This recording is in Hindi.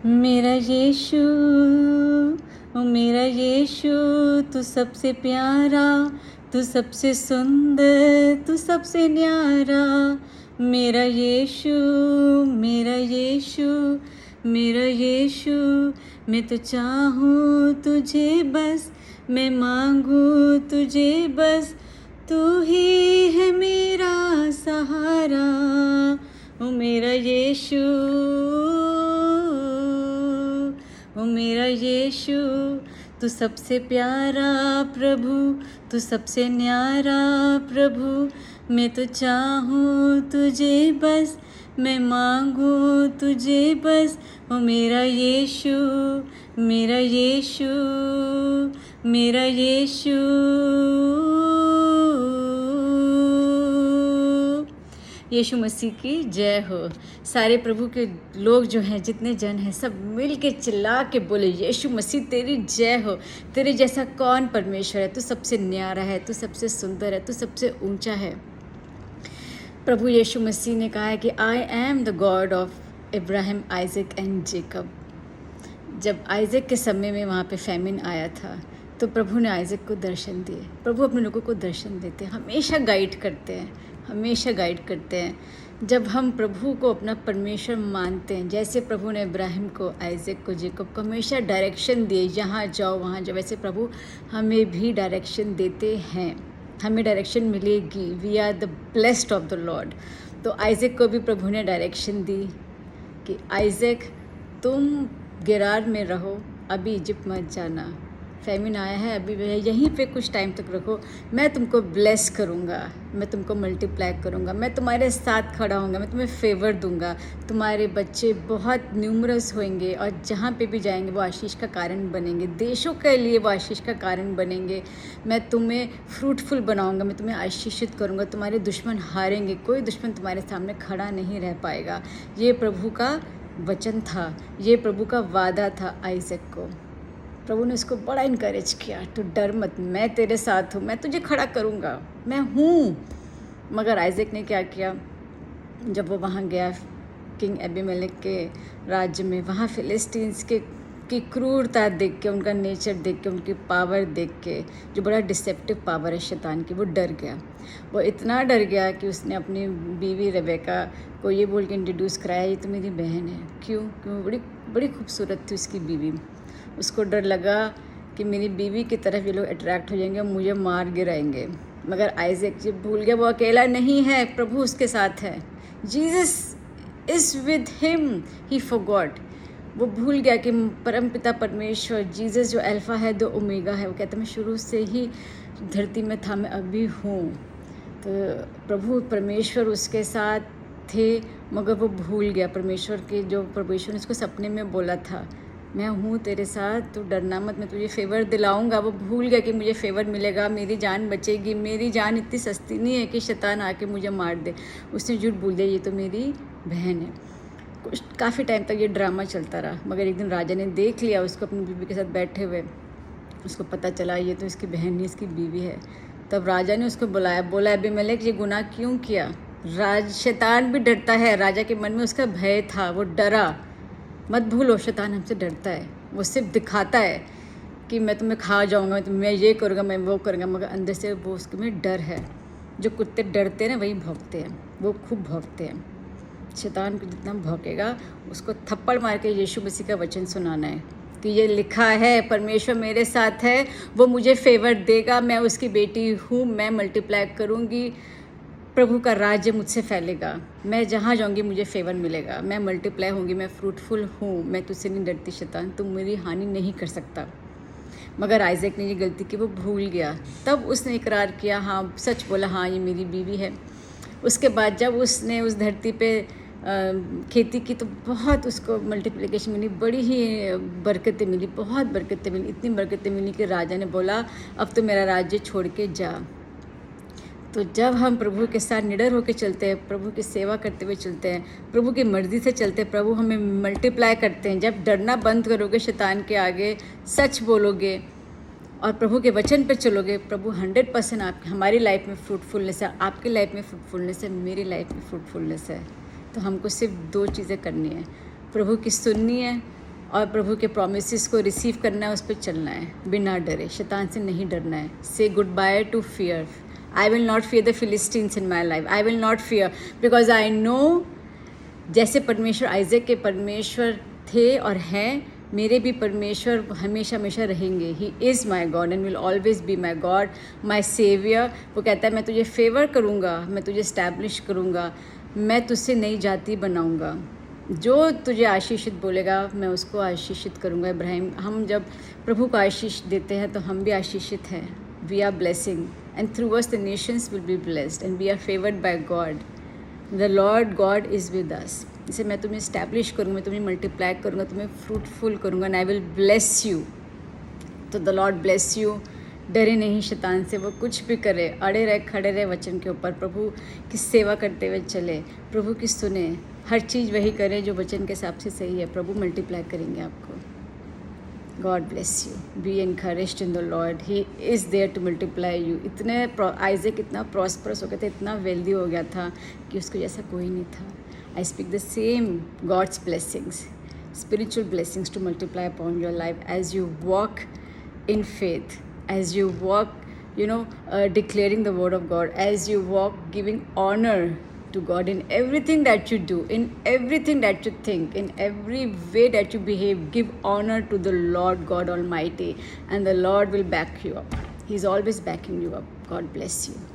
मेरा यीशु, ओ मेरा यीशु, तू सबसे प्यारा, तू सबसे सुंदर, तू सबसे न्यारा। मेरा यीशु, मेरा यीशु, मेरा यीशु, मैं तो चाहूँ तुझे बस, मैं मांगूँ तुझे बस, तू ही है मेरा सहारा। ओ मेरा यीशु, ओ मेरा यीशु, तू सबसे प्यारा प्रभु, तू सबसे न्यारा प्रभु। मैं तो चाहूँ तुझे बस, मैं मांगूँ तुझे बस। ओ मेरा यीशु, मेरा यीशु, मेरा यीशु। यीशु मसीह की जय हो। सारे प्रभु के लोग जो हैं, जितने जन हैं, सब मिल के चिल्ला के बोले, यीशु मसीह तेरी जय हो। तेरे जैसा कौन परमेश्वर है? तू सबसे न्यारा है, तू सबसे सुंदर है, तू सबसे ऊंचा है। प्रभु यीशु मसीह ने कहा है कि I am the God of Ibrahim, Isaac and Jacob. जब आइजक के समय में वहाँ पे फैमिन आया था, तो प्रभु ने आइजक को दर्शन दिए। प्रभु अपने लोगों को दर्शन देते हैं, हमेशा गाइड करते हैं, हमेशा गाइड करते हैं। जब हम प्रभु को अपना परमेश्वर मानते हैं, जैसे प्रभु ने इब्राहिम को, आइजक को, जेकब को हमेशा डायरेक्शन दिए, यहाँ जाओ वहाँ जाओ, वैसे प्रभु हमें भी डायरेक्शन देते हैं, हमें डायरेक्शन मिलेगी। We are the blessed of the Lord. तो आइजक को भी प्रभु ने डायरेक्शन दी कि आइजक, तुम गेरार में रहो, अभी इजिप्ट मत जाना, फैमिन आया है, अभी यहीं पे कुछ टाइम तक रखो, मैं तुमको ब्लेस करूँगा, मैं तुमको मल्टीप्लाई करूँगा, मैं तुम्हारे साथ खड़ा होऊंगा, मैं तुम्हें फेवर दूंगा, तुम्हारे बच्चे बहुत न्यूमरस होंगे और जहाँ पे भी जाएंगे वो आशीष का कारण बनेंगे, देशों के लिए वो आशीष का कारण बनेंगे। मैं तुम्हें फ्रूटफुल बनाऊँगा, मैं तुम्हें आशीषित करूँगा, तुम्हारे दुश्मन हारेंगे, कोई दुश्मन तुम्हारे सामने खड़ा नहीं रह पाएगा। ये प्रभु का वचन था, ये प्रभु का वादा था आइजक को। प्रभु ने उसको बड़ा इनकरेज किया, तो डर मत, मैं तेरे साथ हूँ, मैं तुझे खड़ा करूँगा, मैं हूँ। मगर आइजक ने क्या किया? जब वो वहाँ गया किंग एबीमेलेक के राज्य में, वहाँ फिलिस्तीन्स की क्रूरता देख के, उनका नेचर देख के, उनकी पावर देख के, जो बड़ा डिसेप्टिव पावर है शैतान की, वो डर गया। वो इतना डर गया कि उसने अपनी बीवी रेबेका को ये बोल के इंट्रोड्यूस कराया, ये तो मेरी बहन है। क्यों? क्यों? बड़ी बड़ी खूबसूरत थी उसकी बीवी। उसको डर लगा कि मेरी बीवी की तरफ ये लोग अट्रैक्ट हो जाएंगे और मुझे मार गिराएंगे। मगर आइजक जब भूल गया वो अकेला नहीं है, प्रभु उसके साथ है, Jesus is with him, he forgot. वो भूल गया कि परमपिता परमेश्वर, जीसस जो अल्फ़ा है, दो ओमेगा है, वो कहता मैं शुरू से ही धरती में था, मैं अभी हूँ। तो प्रभु परमेश्वर उसके साथ थे, मगर वो भूल गया परमेश्वर के, जो परमेश्वर ने उसको सपने में बोला था, मैं हूँ तेरे साथ, तू डरना मत, मैं तुझे फेवर दिलाऊंगा। वो भूल गया कि मुझे फेवर मिलेगा, मेरी जान बचेगी, मेरी जान इतनी सस्ती नहीं है कि शैतान आके मुझे मार दे। उसने झूठ बोल दिया, ये तो मेरी बहन है। कुछ काफ़ी टाइम तक ये ड्रामा चलता रहा, मगर एक दिन राजा ने देख लिया उसको अपनी बीवी के साथ बैठे हुए। उसको पता चला ये तो इसकी बहन नहीं, इसकी बीवी है। तब राजा ने उसको बुलाया, बोला अबीमेलेक ये गुनाह क्यों किया? शैतान भी डरता है, राजा के मन में उसका भय था, वो डरा। मत भूलो, शैतान हमसे डरता है, वो सिर्फ दिखाता है कि मैं तुम्हें खा जाऊंगा, मैं ये करूँगा, मैं वो करूँगा, मगर अंदर से वो उसके में डर है। जो कुत्ते डरते हैं ना, वही भौंकते हैं, वो खूब भौंकते हैं। शैतान को जितना भौंकेगा, उसको थप्पड़ मार के यीशु मसीह का वचन सुनाना है कि ये लिखा है, परमेश्वर मेरे साथ है, वो मुझे फेवर देगा, मैं उसकी बेटी हूँ, मैं मल्टीप्लाई करूँगी, प्रभु का राज्य मुझसे फैलेगा, मैं जहाँ जाऊँगी मुझे फेवर मिलेगा, मैं मल्टीप्लाई होंगी, मैं फ्रूटफुल हूँ, मैं तुझसे नहीं डरती शैतान, तुम मेरी हानि नहीं कर सकता। मगर आइजक ने ये गलती की, वो भूल गया। तब उसने इकरार किया, हाँ सच बोला, हाँ ये मेरी बीवी है। उसके बाद जब उसने उस धरती पे खेती की तो बहुत उसको मल्टीप्लिकेशन मिली, बड़ी ही बरकतें मिली, बहुत बरकतें मिली, इतनी बरकतें मिली कि राजा ने बोला अब तो मेरा राज्य छोड़ के जा। तो जब हम प्रभु के साथ निडर होकर चलते हैं, प्रभु की सेवा करते हुए चलते हैं, प्रभु की मर्ज़ी से चलते हैं, प्रभु हमें मल्टीप्लाई करते हैं। जब डरना बंद करोगे शैतान के आगे, सच बोलोगे और प्रभु के वचन पर चलोगे, प्रभु 100% आप हमारी लाइफ में फ्रूटफुलनेस है, आपकी लाइफ में फ्रूटफुलनेस है, मेरी लाइफ में फ्रूटफुलनेस है। तो हमको सिर्फ 2 चीज़ें करनी है, प्रभु की सुननी है और प्रभु के प्रोमिसेस को रिसीव करना है, उस पर चलना है बिना डरे, शैतान से नहीं डरना है. Say goodbye to fear. I will not fear the Philistines in my life. I will not fear because I know जैसे परमेश्वर आइजक के परमेश्वर थे और हैं, मेरे भी परमेश्वर हमेशा हमेशा रहेंगे. He is my God and will always be my God, my saviour. वो कहता है मैं तुझे फेवर करूँगा, मैं तुझे इस्टेब्लिश करूँगा, मैं तुझसे नई जाति बनाऊँगा. जो तुझे आशीषित बोलेगा मैं उसको आशीषित करूँगा. इब्राहिम, हम जब प्रभु को आशीष देते हैं तो हम भी आशीषित हैं. We are blessing and through us the nations will be blessed and we are favoured by God. The Lord God is with us. इसे मैं तुम्हें इस्टेब्लिश करूँगा, मैं तुम्हें मल्टीप्लाई करूँगा, तुम्हें फ्रूटफुल करूँगा and I will bless you. तो द लॉर्ड ब्लेस यू. डरे नहीं शैतान से, वो कुछ भी करे, अड़े रहे खड़े रहे वचन के ऊपर, प्रभु की सेवा करते हुए चले, प्रभु की सुने, हर चीज़ वही करें जो वचन के हिसाब से सही है. प्रभु मल्टीप्लाई करेंगे आपको. God bless you. Be encouraged in the Lord. He is there to multiply you. इतने आइजक इतना प्रॉस्परस हो गया था, इतना वेल्दी हो गया था कि उसको जैसा कोई नहीं था. I speak the same God's blessings, spiritual blessings to multiply upon your life as you walk in faith, as you walk, declaring the word of God, as you walk giving honor to God in everything that you do, in everything that you think, in every way that you behave. Give honor to the Lord God Almighty and the Lord will back you up. He's always backing you up. God bless you.